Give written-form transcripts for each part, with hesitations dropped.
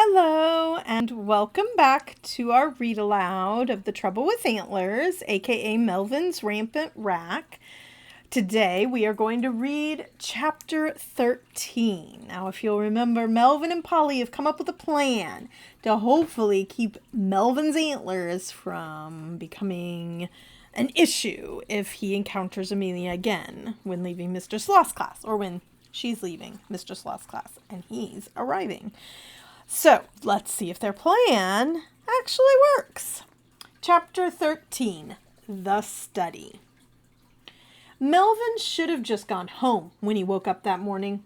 Hello, and welcome back to our read aloud of The Trouble with Antlers, aka Melvin's Rampant Rack. Today we are going to read chapter 13. Now, if you'll remember, Melvin and Polly have come up with a plan to hopefully keep Melvin's antlers from becoming an issue if he encounters Amelia again when leaving Mr. Sloth's class, or when she's leaving Mr. Sloth's class and he's arriving. So, let's see if their plan actually works. Chapter 13, The Study. Melvin should have just gone home when he woke up that morning.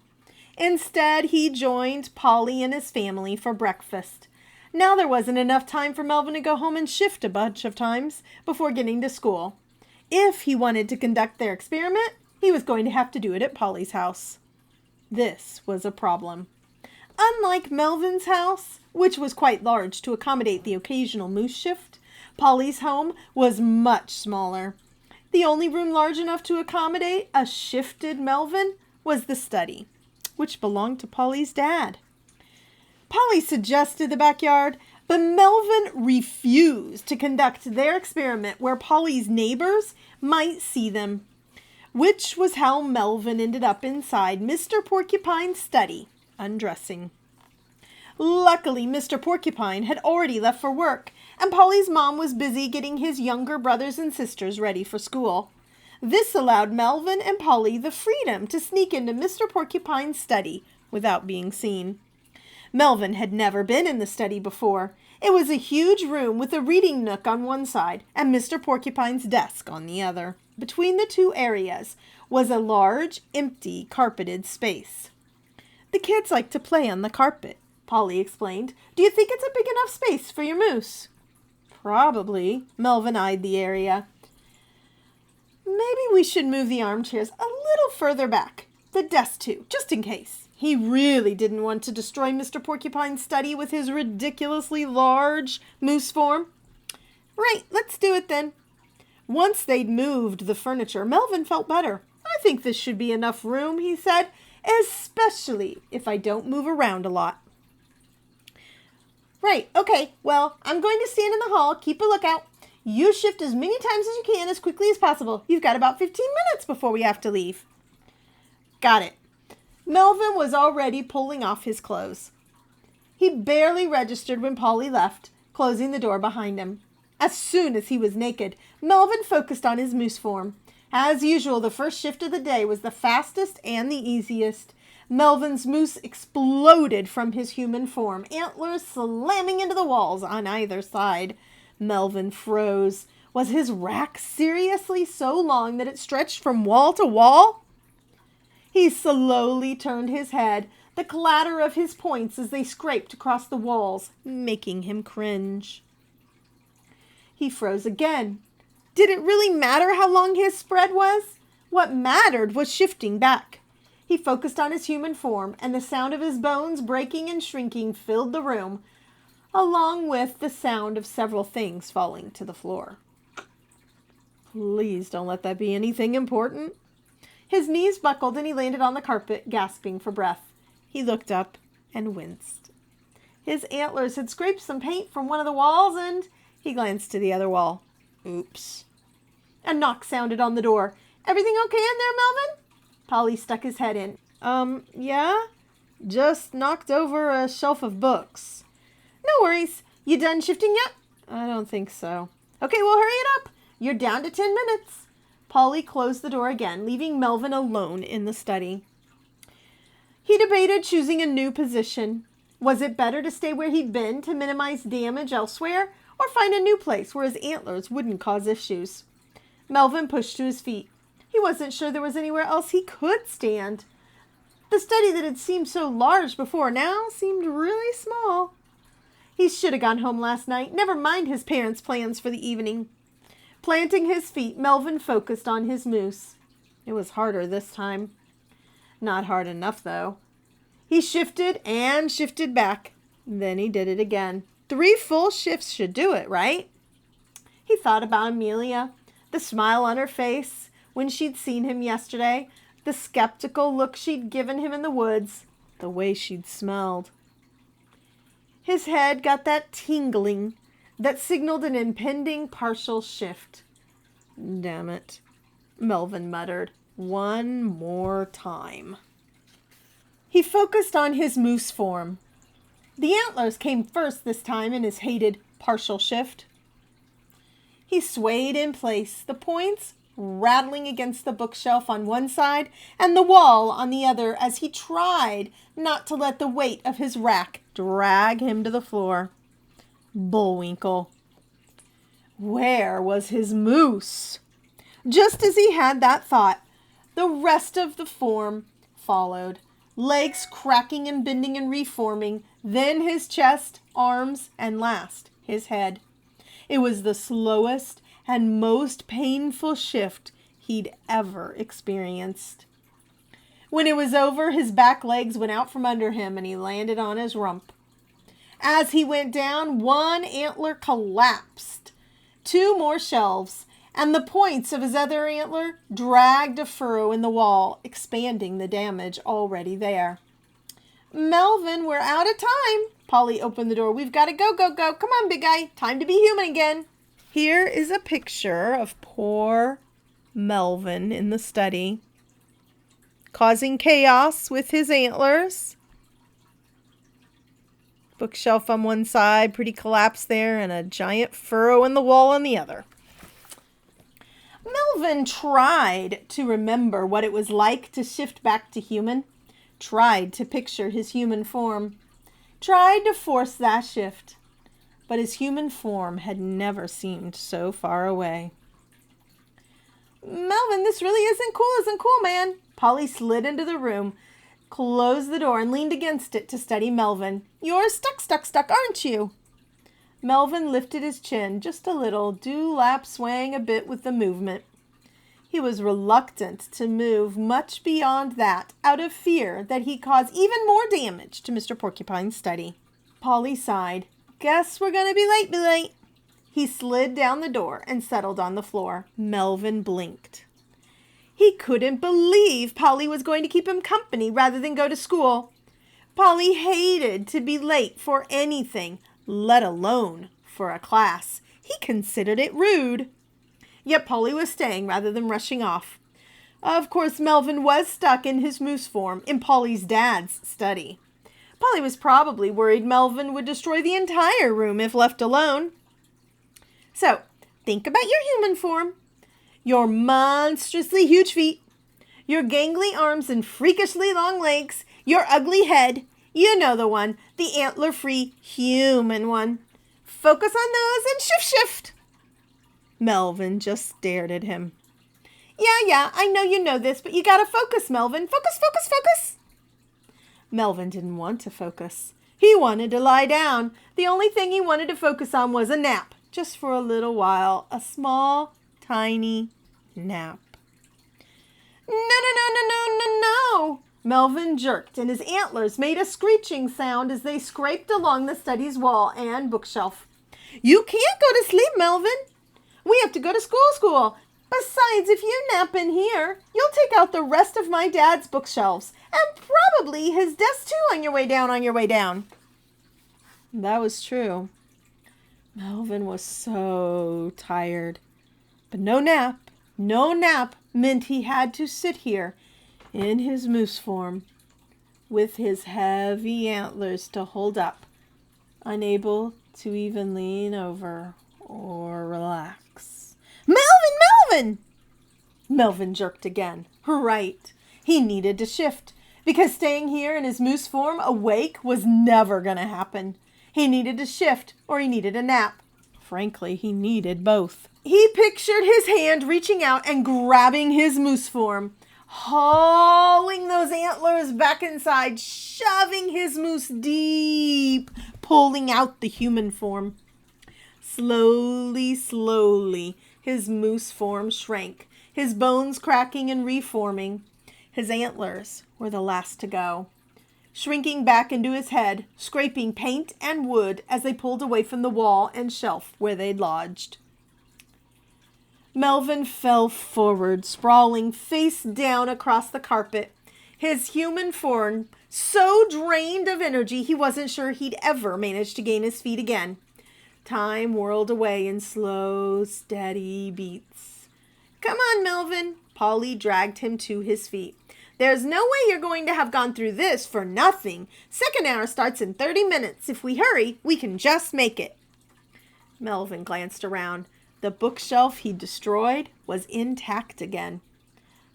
Instead, he joined Polly and his family for breakfast. Now there wasn't enough time for Melvin to go home and shift a bunch of times before getting to school. If he wanted to conduct their experiment, he was going to have to do it at Polly's house. This was a problem. Unlike Melvin's house, which was quite large to accommodate the occasional moose shift, Polly's home was much smaller. The only room large enough to accommodate a shifted Melvin was the study, which belonged to Polly's dad. Polly suggested the backyard, but Melvin refused to conduct their experiment where Polly's neighbors might see them, which was how Melvin ended up inside Mr. Porcupine's study, undressing. Luckily, Mr. Porcupine had already left for work, and Polly's mom was busy getting his younger brothers and sisters ready for school. This allowed Melvin and Polly the freedom to sneak into Mr. Porcupine's study without being seen. Melvin had never been in the study before. It was a huge room with a reading nook on one side and Mr. Porcupine's desk on the other. Between the two areas was a large, empty, carpeted space. "The kids like to play on the carpet," Polly explained. "Do you think it's a big enough space for your moose?" "Probably." Melvin eyed the area. "Maybe we should move the armchairs a little further back. The desk too, just in case." He really didn't want to destroy Mr. Porcupine's study with his ridiculously large moose form. "Right, let's do it then." Once they'd moved the furniture, Melvin felt better. "I think this should be enough room," he said, "especially if I don't move around a lot." "Right, okay, well, I'm going to stand in the hall, keep a lookout. You shift as many times as you can as quickly as possible. You've got about 15 minutes before we have to leave." "Got it." Melvin was already pulling off his clothes. He barely registered when Polly left, closing the door behind him. As soon as he was naked, Melvin focused on his moose form. As usual, the first shift of the day was the fastest and the easiest. Melvin's moose exploded from his human form, antlers slamming into the walls on either side. Melvin froze. Was his rack seriously so long that it stretched from wall to wall? He slowly turned his head, the clatter of his points as they scraped across the walls, making him cringe. He froze again. Did it really matter how long his spread was? What mattered was shifting back. He focused on his human form, and the sound of his bones breaking and shrinking filled the room, along with the sound of several things falling to the floor. Please don't let that be anything important. His knees buckled and he landed on the carpet, gasping for breath. He looked up and winced. His antlers had scraped some paint from one of the walls, and he glanced to the other wall. Oops. A knock sounded on the door. "Everything okay in there, Melvin?" Polly stuck his head in. Yeah? Just knocked over a shelf of books." "No worries. You done shifting yet?" "I don't think so." "Okay, well, hurry it up. You're down to 10 minutes. Polly closed the door again, leaving Melvin alone in the study. He debated choosing a new position. Was it better to stay where he'd been to minimize damage elsewhere, or find a new place where his antlers wouldn't cause issues? Melvin pushed to his feet. He wasn't sure there was anywhere else he could stand. The study that had seemed so large before now seemed really small. He should have gone home last night, never mind his parents' plans for the evening. Planting his feet, Melvin focused on his moose. It was harder this time. Not hard enough, though. He shifted and shifted back. Then he did it again. 3 full shifts should do it, right? He thought about Amelia, the smile on her face when she'd seen him yesterday, the skeptical look she'd given him in the woods, the way she'd smelled. His head got that tingling that signaled an impending partial shift. "Damn it," Melvin muttered. "One more time." He focused on his moose form. The antlers came first this time in his hated partial shift. He swayed in place, the points rattling against the bookshelf on one side and the wall on the other as he tried not to let the weight of his rack drag him to the floor. Bullwinkle. Where was his moose? Just as he had that thought, the rest of the form followed, legs cracking and bending and reforming, then his chest, arms, and last, his head. It was the slowest and most painful shift he'd ever experienced. When it was over, his back legs went out from under him and he landed on his rump. As he went down, one antler collapsed. Two more shelves, and the points of his other antler dragged a furrow in the wall, expanding the damage already there. "Melvin, we're out of time." Polly opened the door. "We've got to go. Come on, big guy. Time to be human again." Here is a picture of poor Melvin in the study, causing chaos with his antlers. Bookshelf on one side, pretty collapsed there, and a giant furrow in the wall on the other. Melvin tried to remember what it was like to shift back to human, tried to picture his human form, tried to force that shift, but his human form had never seemed so far away. "Melvin, this really isn't cool, man." Polly slid into the room, closed the door, and leaned against it to study Melvin. "You're stuck, aren't you?" Melvin lifted his chin just a little, dewlap swaying a bit with the movement. He was reluctant to move much beyond that, out of fear that he'd cause even more damage to Mr. Porcupine's study. Polly sighed. "Guess we're going to be late. He slid down the door and settled on the floor. Melvin blinked. He couldn't believe Polly was going to keep him company rather than go to school. Polly hated to be late for anything, let alone for a class. He considered it rude. Yet Polly was staying rather than rushing off. Of course, Melvin was stuck in his moose form in Polly's dad's study. Polly was probably worried Melvin would destroy the entire room if left alone. So, think about your human form, your monstrously huge feet, your gangly arms and freakishly long legs, your ugly head, you know the one, the antler-free human one. Focus on those and shift. Melvin just stared at him. Yeah, I know you know this, but you gotta focus, Melvin. Focus. Melvin didn't want to focus. He wanted to lie down. The only thing he wanted to focus on was a nap, just for a little while, a small, tiny nap. No. Melvin jerked, and his antlers made a screeching sound as they scraped along the study's wall and bookshelf. You can't go to sleep, Melvin. We have to go to school. Besides, if you nap in here, you'll take out the rest of my dad's bookshelves, and probably his desk too on your way down. That was true. Melvin was so tired. But no nap meant he had to sit here in his moose form with his heavy antlers to hold up, unable to even lean over or relax. Melvin! Melvin jerked again. Right. He needed to shift, because staying here in his moose form awake was never going to happen. He needed to shift, or he needed a nap. Frankly, he needed both. He pictured his hand reaching out and grabbing his moose form, hauling those antlers back inside, shoving his moose deep, pulling out the human form. Slowly, his moose form shrank, his bones cracking and reforming. His antlers were the last to go, shrinking back into his head, scraping paint and wood as they pulled away from the wall and shelf where they'd lodged. Melvin fell forward, sprawling face down across the carpet, his human form so drained of energy he wasn't sure he'd ever manage to gain his feet again. Time whirled away in slow, steady beats. Come on, Melvin. Polly dragged him to his feet. There's no way you're going to have gone through this for nothing. Second hour starts in 30 minutes. If we hurry, we can just make it. Melvin glanced around. The bookshelf he'd destroyed was intact again.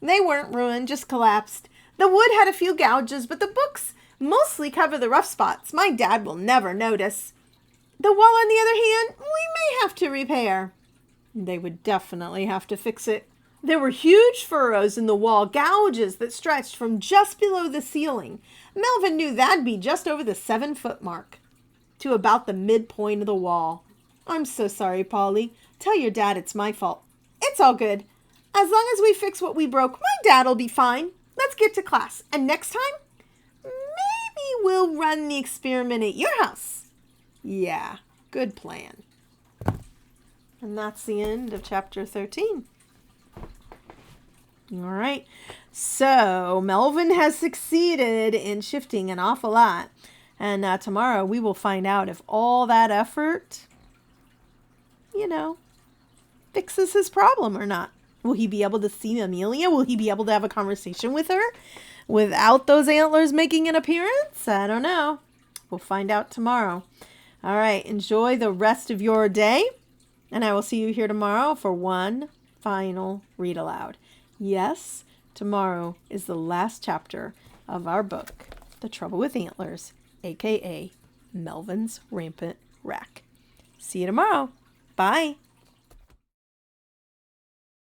They weren't ruined, just collapsed. The wood had a few gouges, but the books mostly cover the rough spots. My dad will never notice. The wall, on the other hand, we may have to repair. They would definitely have to fix it. There were huge furrows in the wall, gouges that stretched from just below the ceiling. Melvin knew that'd be just over the 7-foot mark, to about the midpoint of the wall. I'm so sorry, Polly. Tell your dad it's my fault. It's all good. As long as we fix what we broke, my dad'll be fine. Let's get to class. And next time, maybe we'll run the experiment at your house. Yeah, good plan. And that's the end of chapter 13. All right. So Melvin has succeeded in shifting an awful lot. And tomorrow we will find out if all that effort, fixes his problem or not. Will he be able to see Amelia? Will he be able to have a conversation with her without those antlers making an appearance? I don't know. We'll find out tomorrow. All right. Enjoy the rest of your day. And I will see you here tomorrow for one final read aloud. Yes, tomorrow is the last chapter of our book, The Trouble with Antlers, a.k.a. Melvin's Rampant Rack. See you tomorrow. Bye.